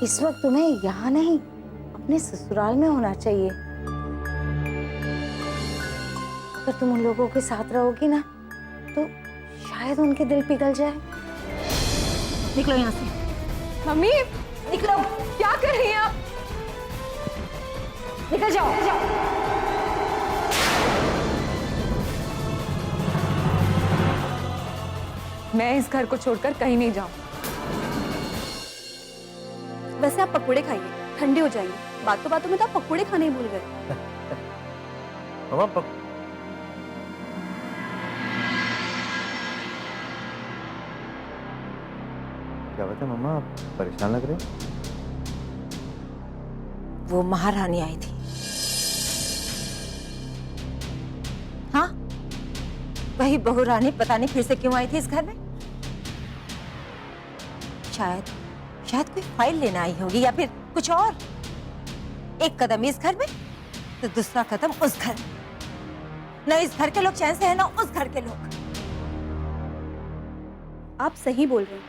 इस वक्त तुम्हें यहाँ नहीं, अपने ससुराल में होना चाहिए। अगर तुम उन लोगों के साथ रहोगी ना, तो शायद उनके दिल पिघल जाए। निकलो यहाँ से। मम्मी निकलो। क्या कर रही हैं आप? निकल जाओ, निकल जाओ। मैं इस घर को छोड़कर कहीं नहीं जाऊं। वैसे आप पकोड़े खाइए, ठंडे हो जाएंगे। बातों बातों में तो आप पकोड़े खाने ही भूल गए। मामा क्या बात है मामा, आप परेशान लग रहे हैं? वो महारानी आई थी। हाँ, वही बहू रानी पता नहीं फिर से क्यों आई थी इस घर में। शायद कोई फाइल लेने आई होगी या फिर कुछ और। एक कदम इस घर में तो दूसरा कदम उस घर में। न इस घर के लोग चैन से है, न उस घर के लोग। आप सही बोल रहे हैं।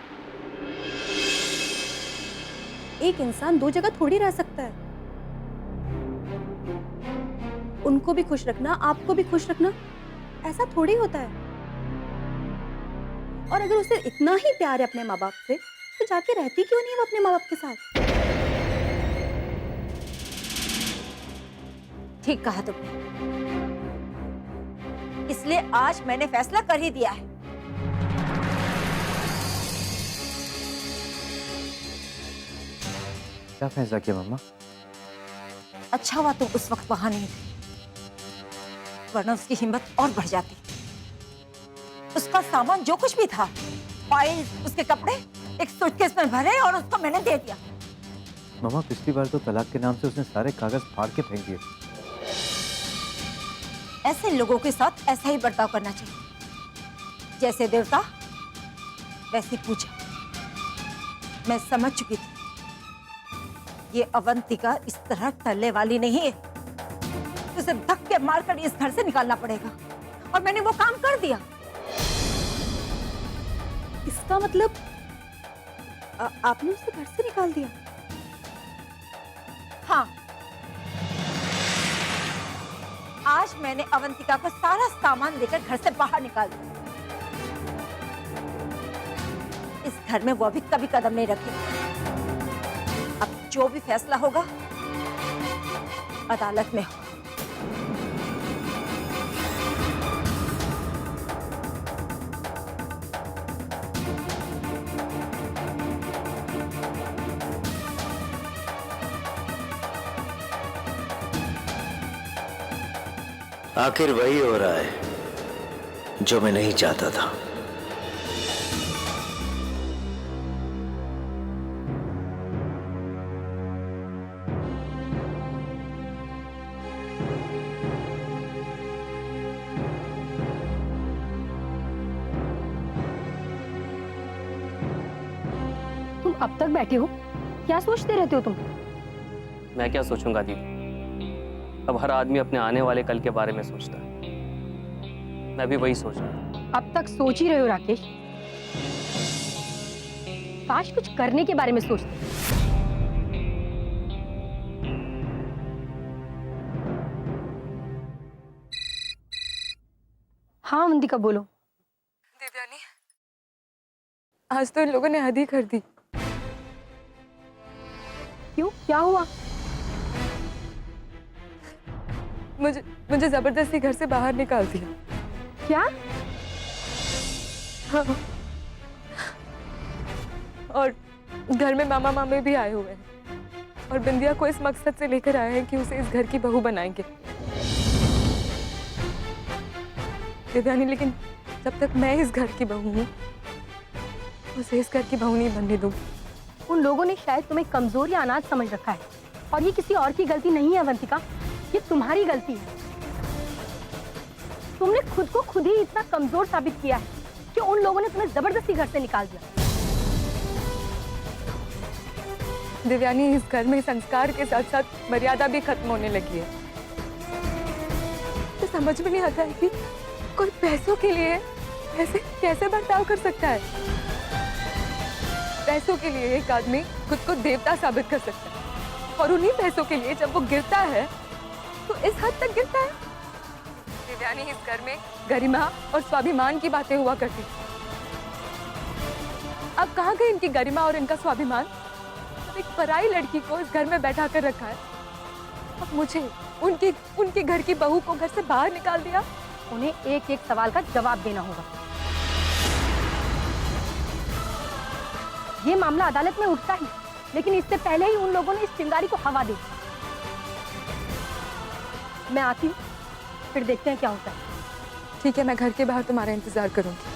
एक इंसान दो जगह थोड़ी रह सकता है। उनको भी खुश रखना, आपको भी खुश रखना, ऐसा थोड़ी होता है। और अगर उसे इतना ही प्यार है अपने माँ बाप से, तो जाके रहती क्यों नहीं वो अपने माँ बाप के साथ? ठीक कहा तुमने। इसलिए आज मैंने फैसला कर ही दिया है। क्या फैसला किया मामा? अच्छा हुआ तुम उस वक्त वहां नहीं थे, वरना उसकी हिम्मत और बढ़ जाती। उसका सामान जो कुछ भी था, फाइल, उसके कपड़े, एक सूटकेस में भरे और उसको मैंने दे दिया। मामा पिछली बार तो तलाक के नाम से उसने सारे कागज फाड़ के फेंक दिए। ऐसे लोगों के साथ ऐसा ही बर्ताव करना चाहिए। जैसे देवता वैसी पूजा। मैं समझ चुकी थी ये अवंतिका इस तरह टलने वाली नहीं है। उसे धक्के मारकर इस घर से निकालना पड़ेगा, और मैंने वो काम कर दिया। इसका मतलब आपने उसे घर से निकाल दिया? हाँ, आज मैंने अवंतिका को सारा सामान लेकर घर से बाहर निकाल दिया। इस घर में वो भी कभी कदम नहीं रखेगी। अब जो भी फैसला होगा अदालत में होगा। आखिर वही हो रहा है जो मैं नहीं चाहता था। तुम अब तक बैठे हो, क्या सोचते रहते हो तुम? मैं क्या सोचूंगा दीदी, अब हर आदमी अपने आने वाले कल के बारे में सोचता है। मैं भी वही सोच रहा हूँ। अब तक सोच ही रहे हो राकेश। काश कुछ करने के बारे में सोचते। हाँ अवंतिका बोलो। देवयानी, आज तो इन लोगों ने हद ही कर दी। क्यों, क्या हुआ? मुझे जबरदस्ती घर से बाहर निकाल दिया। क्या? हाँ। और घर में मामा मामी भी आए हुए हैं, और बिंदिया को इस मकसद से लेकर आए हैं कि उसे इस घर की बहू बनाएंगे। देवयानी, लेकिन जब तक मैं इस घर की बहू हूँ, उसे इस घर की बहू नहीं बनने दूंगी। उन लोगों ने शायद तुम्हें कमजोर या अनाथ समझ रखा है, और ये किसी और की गलती नहीं है अवंतिका, ये तुम्हारी गलती है। तुमने खुद को खुद ही इतना कमजोर साबित किया है कि उन लोगों ने तुम्हें जबरदस्ती घर से निकाल दिया। देवयानी, इस घर में संस्कार के साथ साथ मर्यादा भी खत्म होने लगी है। तो समझ में नहीं आता है कि कोई पैसों के लिए कैसे बर्ताव कर सकता है। पैसों के लिए एक आदमी खुद को देवता साबित कर सकता है, और उन्हीं पैसों के लिए जब वो गिरता है तो इस हद तक गिरता है। देवयानी, इस घर में गरिमा और स्वाभिमान की बातें हुआ करती थी। अब कहाँ गई इनकी गरिमा और इनका स्वाभिमान? अब एक पराई लड़की को इस घर में बैठा कर रखा है। अब मुझे उनके घर की बहू को घर से बाहर निकाल दिया। उन्हें एक एक सवाल का जवाब देना होगा। ये मामला अदालत में उठता ही, लेकिन इससे पहले ही उन लोगों ने इस चिंगारी को हवा दे दी। मैं आती हूँ, फिर देखते हैं क्या होता है। ठीक है, मैं घर के बाहर तुम्हारा इंतजार करूंगी।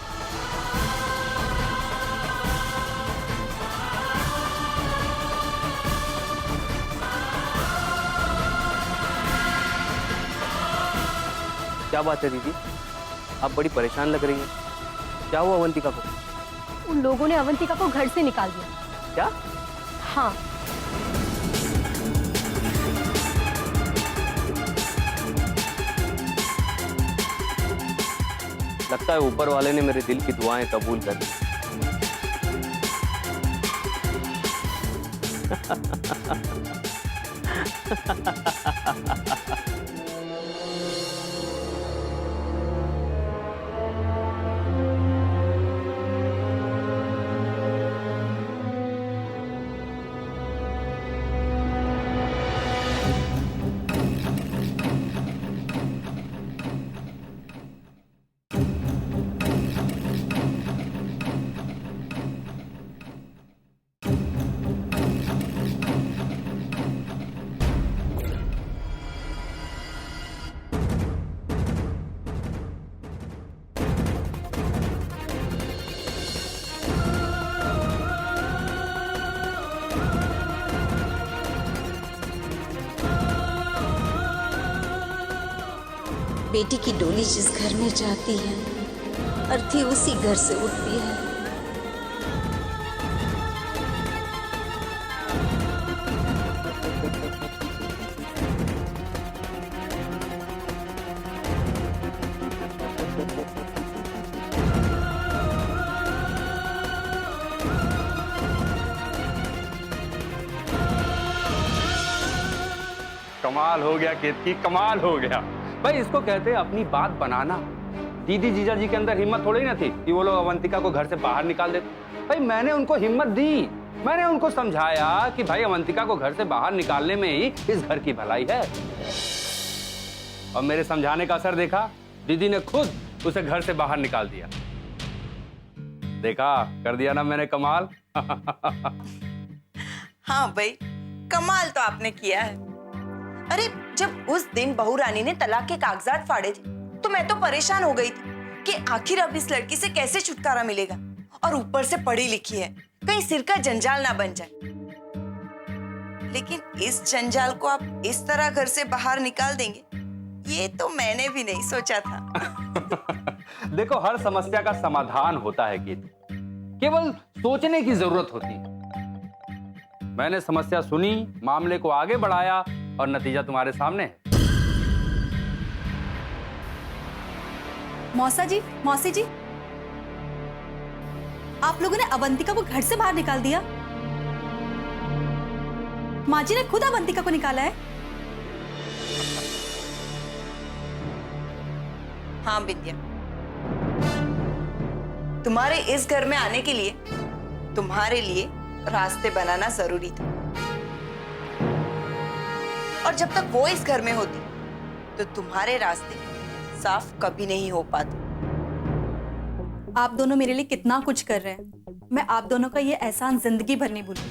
क्या बात है दीदी, आप बड़ी परेशान लग रही हैं। क्या हुआ अवंतिका को? उन लोगों ने अवंतिका को घर से निकाल दिया। क्या? हाँ, लगता है ऊपर वाले ने मेरे दिल की दुआएं कबूल कर ली। बेटी की डोली जिस घर में जाती है, अर्थी उसी घर से उठती है। कमाल हो गया केतकी, कमाल हो गया। भाई इसको कहते हैं अपनी बात बनाना। दीदी जीजा जी के अंदर हिम्मत थोड़ी ना थी कि वो लोग अवंतिका को घर से बाहर निकाल देते। भाई मैंने उनको हिम्मत दी, मैंने उनको समझाया कि भाई अवंतिका को घर से बाहर निकालने में ही इस घर की भलाई है। और मेरे समझाने का असर देखा, दीदी ने खुद उसे घर से बाहर निकाल दिया। देखा, कर दिया ना मैंने कमाल। हाँ भाई, कमाल तो आपने किया है। अरे जब उस दिन बहू रानी ने तलाक के कागजात फाड़े थे तो मैं तो परेशान हो गई थी कि आखिर अब इस लड़की से कैसे छुटकारा मिलेगा, और ऊपर से पढ़ी लिखी है, कहीं सिर का जंजाल ना बन जाए। लेकिन इस जंजाल को आप इस तरह घर से बाहर निकाल देंगे, ये तो मैंने भी नहीं सोचा था। देखो, हर समस्या का समाधान होता है केतकी, केवल सोचने की जरूरत होती है। मैंने समस्या सुनी, मामले को आगे बढ़ाया और नतीजा तुम्हारे सामने है। मौसी जी, आप लोगों ने अवंतिका को घर से बाहर निकाल दिया। माँ जी ने खुद अवंतिका को निकाला है। हाँ विद्या, तुम्हारे इस घर में आने के लिए तुम्हारे लिए रास्ते बनाना जरूरी था, और जब तक वो इस घर में होती तो तुम्हारे रास्ते साफ कभी नहीं हो पाते। आप दोनों मेरे लिए कितना कुछ कर रहे हैं, मैं आप दोनों का ये एहसान जिंदगी भर नहीं भूलूंगी।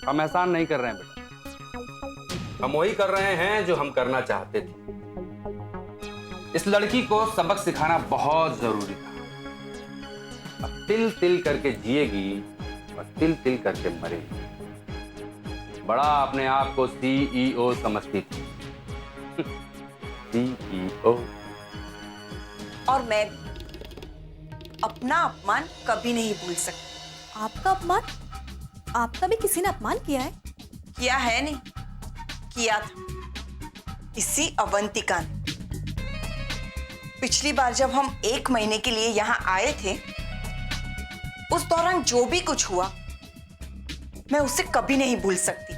हम एहसान नहीं कर रहे हैं बेटा, हम वही कर रहे हैं जो हम करना चाहते थे। इस लड़की को सबक सिखाना बहुत जरूरी था। अब तिल तिल करके जिएगी और तिल तिल करके मरेगी। बड़ा अपने आप को सीईओ समझती थी। सीईओ। और मैं अपना अपमान कभी नहीं भूल सकती। आपका अपमान? आपका भी किसी ने अपमान किया है? किया है नहीं, किया था इसी अवंतिका ने। पिछली बार जब हम 1 महीने के लिए यहाँ आए थे, उस दौरान जो भी कुछ हुआ मैं उसे कभी नहीं भूल सकती।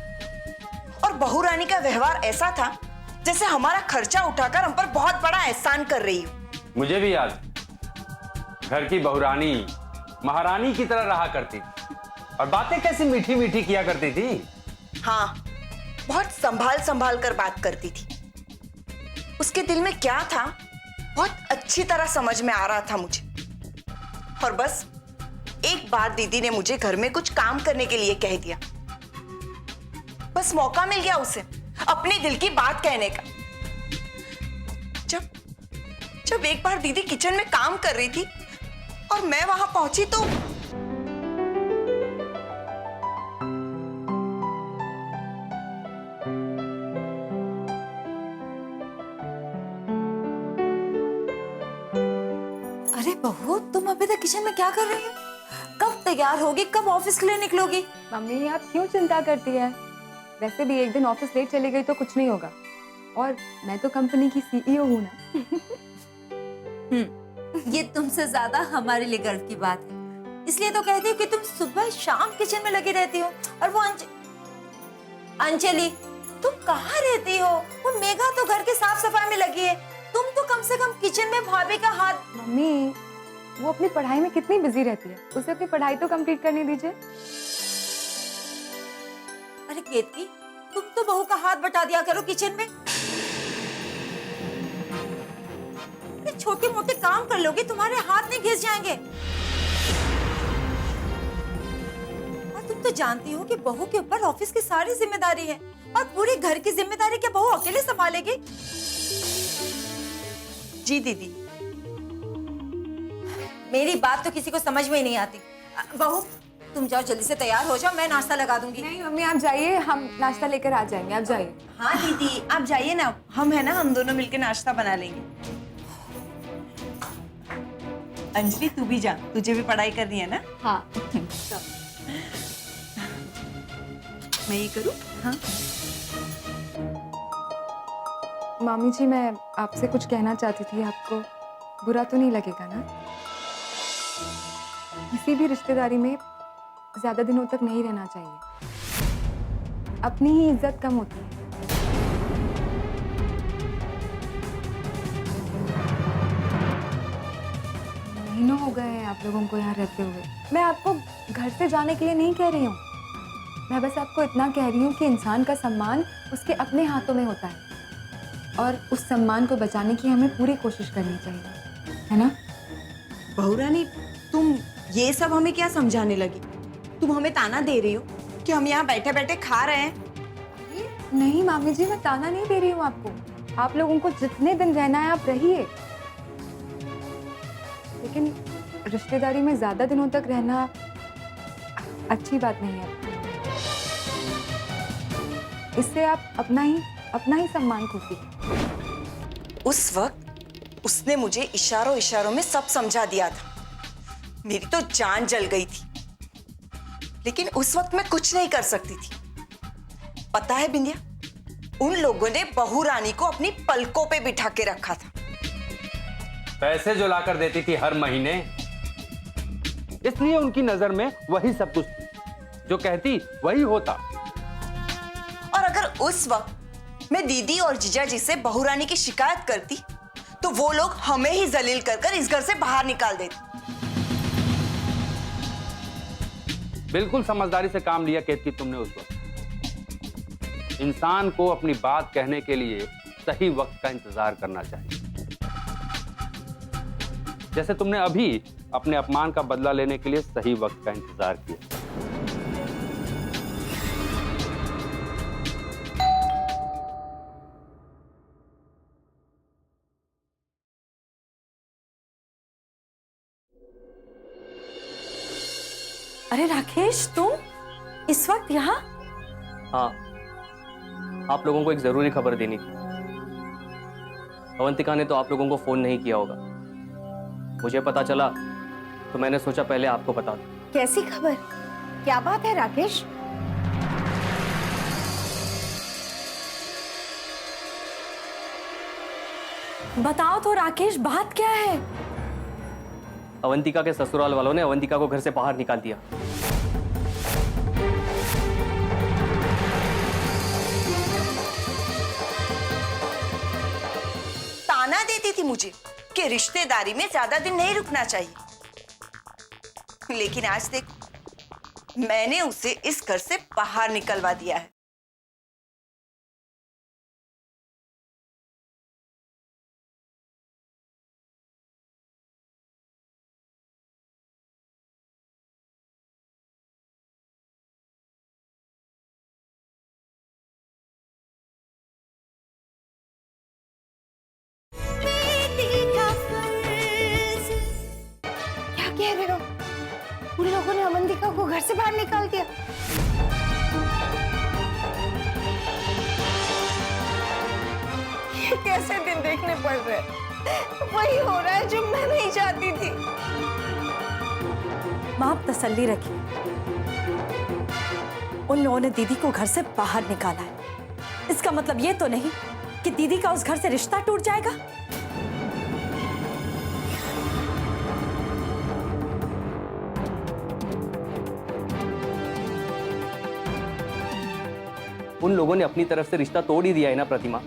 और बहू रानी का व्यवहार ऐसा था जैसे हमारा खर्चा उठाकर हम पर बहुत बड़ा एहसान कर रही हो। मुझे भी याद, घर की बहुरानी महारानी की तरह रहा करती थी और बातें कैसी मीठी मीठी किया करती थी। हाँ, बहुत संभाल संभाल कर बात करती थी। उसके दिल में क्या था बहुत अच्छी तरह समझ में आ रहा था मुझे। और बस एक बार दीदी ने मुझे घर में कुछ काम करने के लिए कह दिया, बस मौका मिल गया उसे अपने दिल की बात कहने का। जब एक बार दीदी किचन में काम कर रही थी और मैं वहां पहुंची तो अरे बहू, तुम अभी तक किचन में क्या कर रही हो? कब तैयार होगी, कब ऑफिस के लिए निकलोगी? मम्मी आप क्यों चिंता करती है? वैसे भी एक दिन ऑफिस लेट चली गई तो कुछ नहीं होगा, और मैं तो कंपनी की सीईओ हूँ ना। ये तुमसे ज्यादा हमारे लिए गर्व की बात है। इसलिए तो कहती हूँ कि तुम सुबह शाम किचन में लगी रहती हो। और वो अंजलि, तुम कहाँ रहती हो? वो मेघा तो घर के साफ सफाई में लगी है, तुम तो कम से कम किचन में भाभी का हाथ। मम्मी वो अपनी पढ़ाई में कितनी बिजी रहती है, उसे अपनी पढ़ाई तो कंप्लीट करने दीजिए। अरे केतकी, तुम तो बहू का हाथ बटा दिया करो किचन में। छोटे मोटे काम कर लोगे, तुम्हारे हाथ नहीं घिस जाएंगे। और तुम तो जानती हो कि बहू के ऊपर ऑफिस की सारी जिम्मेदारी है, और पूरी घर की जिम्मेदारी क्या बहू अकेले संभालेगी? जी दीदी। मेरी बात तो किसी को समझ में ही नहीं आती। बहू तुम जाओ, जल्दी से तैयार हो जाओ, मैं नाश्ता लगा दूंगी। नहीं मम्मी आप जाइए, हम नाश्ता लेकर आ जाएंगे, आप जाइए। हाँ दीदी आप जाइए ना, हम है ना, हम दोनों मिलकर नाश्ता बना लेंगे। अंजलि तू भी जा, तुझे भी पढ़ाई करनी है ना? हाँ। मैं ये करूँ? हाँ। मामी जी मैं आपसे कुछ कहना चाहती थी, आपको बुरा तो नहीं लगेगा ना? किसी भी रिश्तेदारी में ज्यादा दिनों तक नहीं रहना चाहिए, अपनी ही इज्जत कम होती है। महीनों हो गए हैं आप लोगों को यहाँ रहते हुए। मैं आपको घर से जाने के लिए नहीं कह रही हूँ, मैं बस आपको इतना कह रही हूँ कि इंसान का सम्मान उसके अपने हाथों में होता है, और उस सम्मान को बचाने की हमें पूरी कोशिश करनी चाहिए, है ना? बहू रानी, तुम ये सब हमें क्या समझाने लगी? तुम हमें ताना दे रही हो कि हम यहाँ बैठे बैठे खा रहे हैं? नहीं मामी जी, मैं ताना नहीं दे रही हूँ आपको। आप लोगों को जितने दिन रहना है आप रहिए, लेकिन रिश्तेदारी में ज्यादा दिनों तक रहना अच्छी बात नहीं है। इससे आप अपना ही सम्मान खोती। उस वक्त उसने इशारों इशारों में सब समझा दिया था। मेरी तो जान जल गई थी, लेकिन उस वक्त मैं कुछ नहीं कर सकती थी। पता है बिंदिया, उन लोगों ने बहू रानी को अपनी पलकों पे बिठा के रखा था। पैसे जो लाकर देती थी हर महीने, इसलिए उनकी नजर में वही सब कुछ थी, जो कहती वही होता। और अगर उस वक्त मैं दीदी और जीजा जी से बहू रानी की शिकायत करती, तो वो लोग हमें ही जलील कर इस घर से बाहर निकाल देते। बिल्कुल समझदारी से काम लिया केतकी तुमने उस वक्त। इंसान को अपनी बात कहने के लिए सही वक्त का इंतजार करना चाहिए। जैसे तुमने अभी अपने अपमान का बदला लेने के लिए सही वक्त का इंतजार किया। अरे राकेश, तुम इस वक्त यहाँ? हाँ, आप लोगों को एक जरूरी खबर देनी थी। अवंतिका ने तो आप लोगों को फोन नहीं किया होगा, मुझे पता चला तो मैंने सोचा पहले आपको बता दूं। कैसी खबर? क्या बात है राकेश? बताओ तो राकेश, बात क्या है? अवंतिका के ससुराल वालों ने अवंतिका को घर से बाहर निकाल दिया। थी मुझे कि रिश्तेदारी में ज्यादा दिन नहीं रुकना चाहिए, लेकिन आज देख, मैंने उसे इस घर से बाहर निकलवा दिया है। क्या कह रहे हो? उन लोगों ने अवंतिका को घर से बाहर निकाल दिया? ये कैसे दिन देखने पड़ रहे हैं? वही हो रहा है जो मैं नहीं चाहती थी। माँ, आप तसल्ली रखिए। उन लोगों ने दीदी को घर से बाहर निकाला है। इसका मतलब ये तो नहीं कि दीदी का उस घर से रिश्ता टूट जाएगा। उन लोगों ने अपनी तरफ से रिश्ता तोड़ ही दिया है ना प्रतिमा,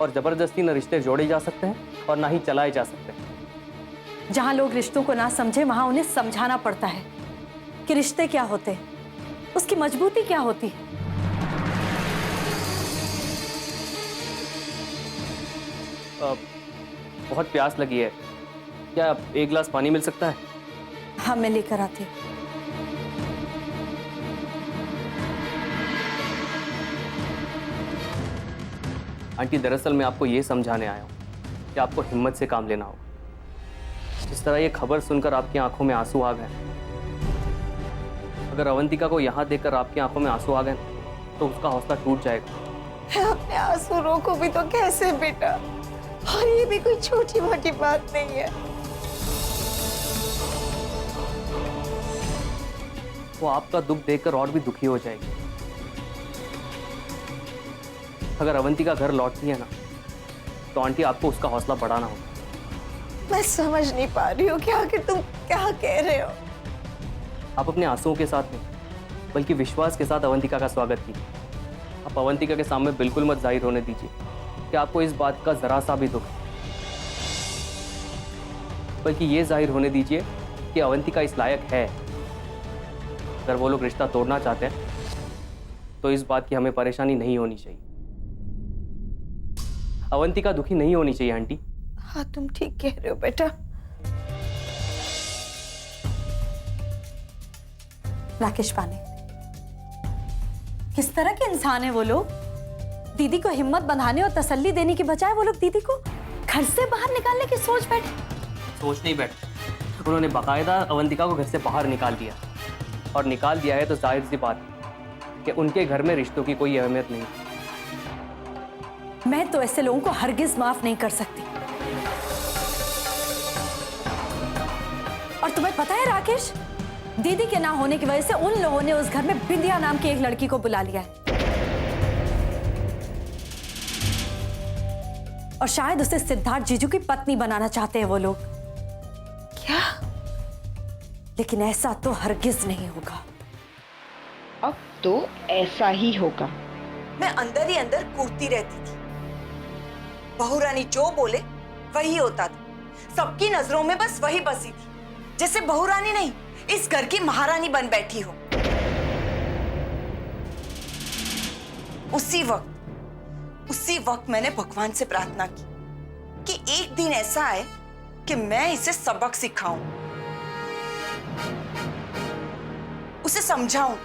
और जबरदस्ती न रिश्ते जोड़े जा सकते हैं और ना ही चलाए जा सकते हैं। जहां लोग रिश्तों को ना समझे वहां उन्हें समझाना पड़ता है कि रिश्ते क्या होते हैं, उसकी मजबूती क्या होती है। बहुत प्यास लगी है, क्या एक गिलास पानी मिल सकता है? हाँ, मैं लेकर आती हूँ। आंटी, दरअसल मैं आपको ये समझाने आया हूँ कि आपको हिम्मत से काम लेना होगा। जिस तरह ये खबर सुनकर आपकी आंखों में आंसू आ गए, अगर अवंतिका को यहाँ देखकर आपकी आंखों में आंसू आ गए तो उसका हौसला टूट जाएगा। अपने आंसू रोको भी तो कैसे बेटा? और ये भी कोई छोटी मोटी बात नहीं है। वो आपका दुख देखकर और भी दुखी हो जाएगी। अगर अवंतिका घर लौटती है ना, तो आंटी आपको उसका हौसला बढ़ाना होगा। मैं समझ नहीं पा रही हूँ कि आखिर तुम क्या कह रहे हो। आप अपने आंसुओं के साथ नहीं, बल्कि विश्वास के साथ अवंतिका का स्वागत कीजिए। आप अवंतिका के सामने बिल्कुल मत जाहिर होने दीजिए कि आपको इस बात का जरा सा भी दुख है, बल्कि ये जाहिर होने दीजिए कि अवंतिका इस लायक है। अगर वो लोग रिश्ता तोड़ना चाहते हैं तो इस बात की हमें परेशानी नहीं होनी चाहिए। अवंतिका दुखी नहीं होनी चाहिए आंटी। हाँ, तुम ठीक कह रहे हो बेटा। राकेश पाने, किस तरह के इंसान है वो लोग? दीदी को हिम्मत बंधाने और तसल्ली देने की बजाय वो लोग दीदी को घर से बाहर निकालने की सोच बैठे। सोच नहीं बैठे, उन्होंने बाकायदा अवंतिका को घर से बाहर निकाल दिया, और निकाल दिया है तो जाहिर सी बात है कि उनके घर में रिश्तों की कोई अहमियत नहीं। मैं तो ऐसे लोगों को हरगिज माफ नहीं कर सकती। और तुम्हें पता है राकेश, दीदी के ना होने की वजह से उन लोगों ने उस घर में बिंदिया नाम की एक लड़की को बुला लिया है, और शायद उसे सिद्धार्थ जीजू की पत्नी बनाना चाहते हैं वो लोग। क्या? लेकिन ऐसा तो हरगिज नहीं होगा। अब तो ऐसा ही होगा। मैं अंदर ही अंदर कूदती रहती थी। बहू रानी जो बोले वही होता था। सबकी नजरों में बस वही बसी थी, जैसे बहू रानी नहीं, इस घर की महारानी बन बैठी हो। उसी वक्त मैंने भगवान से प्रार्थना की कि एक दिन ऐसा आए कि मैं इसे सबक सिखाऊं, उसे समझाऊं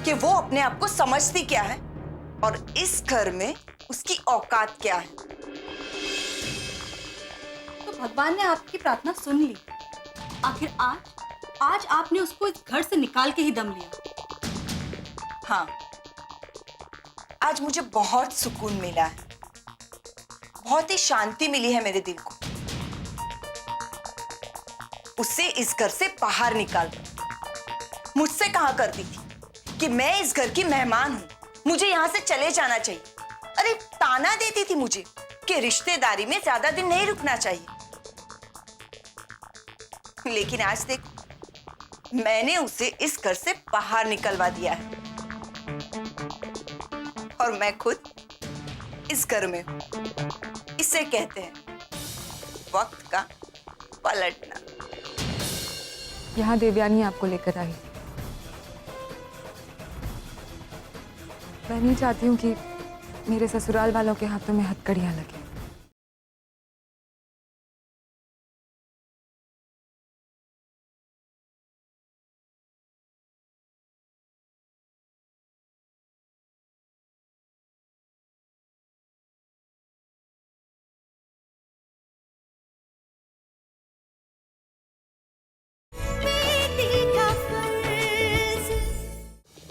कि वो अपने आप को समझती क्या है और इस घर में उसकी औकात क्या है। तो भगवान ने आपकी प्रार्थना सुन ली। आखिर आज आपने उसको इस घर से निकाल के ही दम लिया। हाँ, आज मुझे बहुत सुकून मिला है, बहुत ही शांति मिली है मेरे दिल को। उसे इस घर से बाहर निकाल दो। मुझसे कहा करती थी कि मैं इस घर की मेहमान हूं, मुझे यहां से चले जाना चाहिए। अरे ताना देती थी मुझे कि रिश्तेदारी में ज्यादा दिन नहीं रुकना चाहिए। लेकिन आज देख, मैंने उसे इस घर से बाहर निकलवा दिया है, और मैं खुद इस घर में हूं। इसे कहते हैं वक्त का पलटना। यहाँ देवयानी आपको लेकर आई। मैं नहीं चाहती हूँ कि मेरे ससुराल वालों के हाथों में हथकड़ियाँ लगे।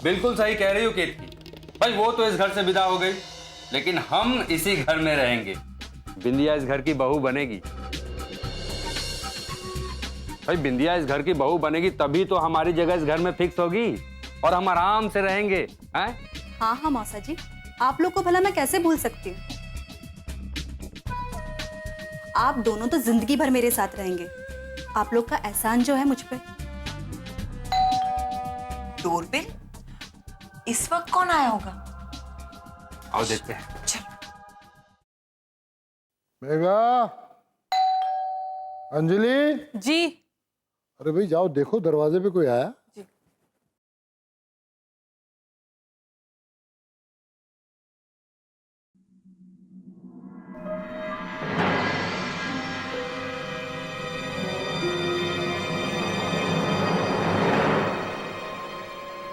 बिल्कुल सही कह रही हो केतकी भाई, वो तो इस घर से विदा हो गई, लेकिन हम इसी घर में रहेंगे। बिंदिया इस घर की बहू बनेगी भाई, बिंदिया इस घर की बहू बनेगी तभी तो हमारी जगह इस घर में फिक्स होगी और हम आराम से रहेंगे हैं? हाँ हाँ मौसा जी, आप लोग को भला मैं कैसे भूल सकती हूँ। आप दोनों तो जिंदगी भर मेरे साथ रहेंगे। आप लोग का एहसान जो है मुझ पे। डोरबेल, इस वक्त कौन आया होगा? आओ देखते हैं। मेघा, अंजलि जी। अरे भाई जाओ देखो दरवाजे पे कोई आया। जी।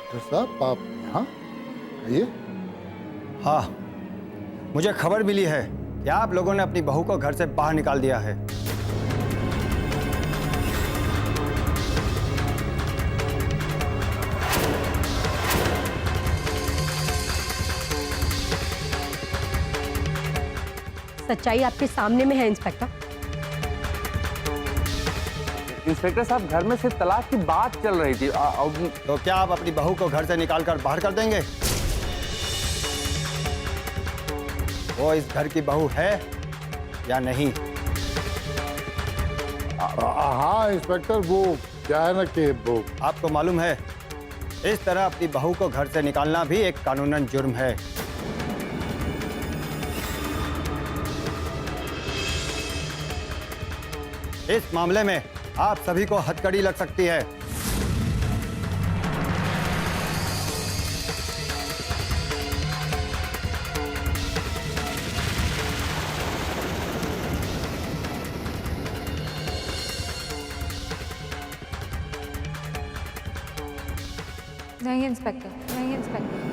डॉक्टर साहब आप यहाँ आइए। हाँ, मुझे खबर मिली है कि आप लोगों ने अपनी बहू को घर से बाहर निकाल दिया है। सच्चाई आपके सामने में है इंस्पेक्टर। इंस्पेक्टर साहब, घर में सिर्फ तलाक की बात चल रही थी। तो क्या आप अपनी बहू को घर से निकालकर बाहर कर देंगे? वो इस घर की बहू है या नहीं? हाँ इंस्पेक्टर, वो क्या है ना कि वो आपको मालूम है, इस तरह अपनी बहू को घर से निकालना भी एक कानूनन जुर्म है। इस मामले में आप सभी को हथकड़ी लग सकती है। नहीं इंस्पेक्टर, नहीं इंस्पेक्टर।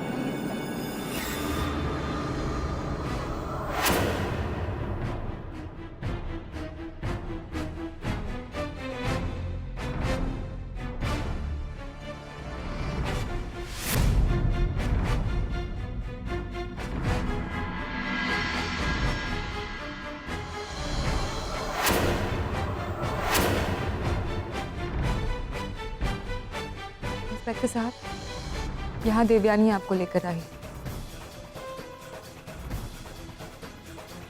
इंस्पेक्टर साहब, यहाँ देवयानी आपको लेकर आई।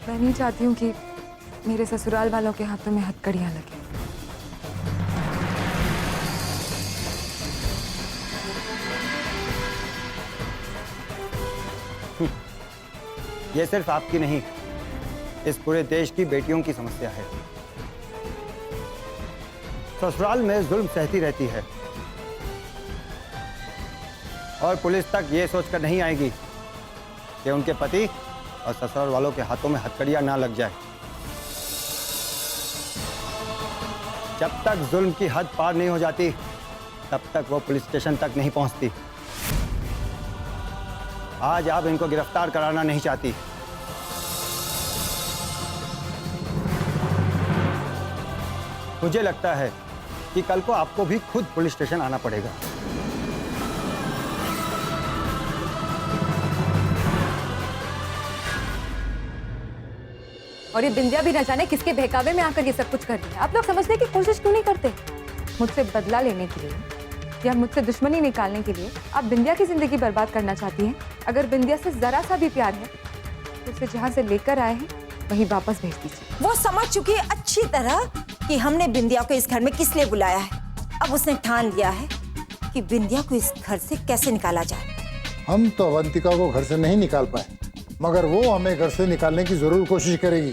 मैं नहीं चाहती हूँ कि मेरे ससुराल वालों के हाथों में हथकड़ियाँ लगे। ये सिर्फ आपकी नहीं, इस पूरे देश की बेटियों की समस्या है। ससुराल में जुल्म सहती रहती है और पुलिस तक ये सोचकर नहीं आएगी कि उनके पति और ससुराल वालों के हाथों में हथकड़ियां ना लग जाए। जब तक जुल्म की हद पार नहीं हो जाती, तब तक वो पुलिस स्टेशन तक नहीं पहुंचती। आज आप इनको गिरफ्तार कराना नहीं चाहती, मुझे लगता है कि कल को आपको भी खुद पुलिस स्टेशन आना पड़ेगा। और ये बिंदिया भी न जाने किसके बहकावे में आकर ये सब कुछ कर रही है। आप लोग समझने की कोशिश क्यों नहीं करते? मुझसे बदला लेने के लिए या मुझसे दुश्मनी निकालने के लिए आप बिंदिया की जिंदगी बर्बाद करना चाहती हैं। अगर बिंदिया से जरा सा भी प्यार है तो उसे जहाँ से लेकर आए हैं वहीं वापस भेज दीजिए। वो समझ चुकी है अच्छी तरह कि हमने बिंदिया को इस घर में किस लिए बुलाया है। अब उसने ठान लिया है कि बिंदिया को इस घर से कैसे निकाला जाए। हम तो अवंतिका को घर से नहीं निकाल पाए, मगर वो हमें घर से निकालने की जरूर कोशिश करेगी।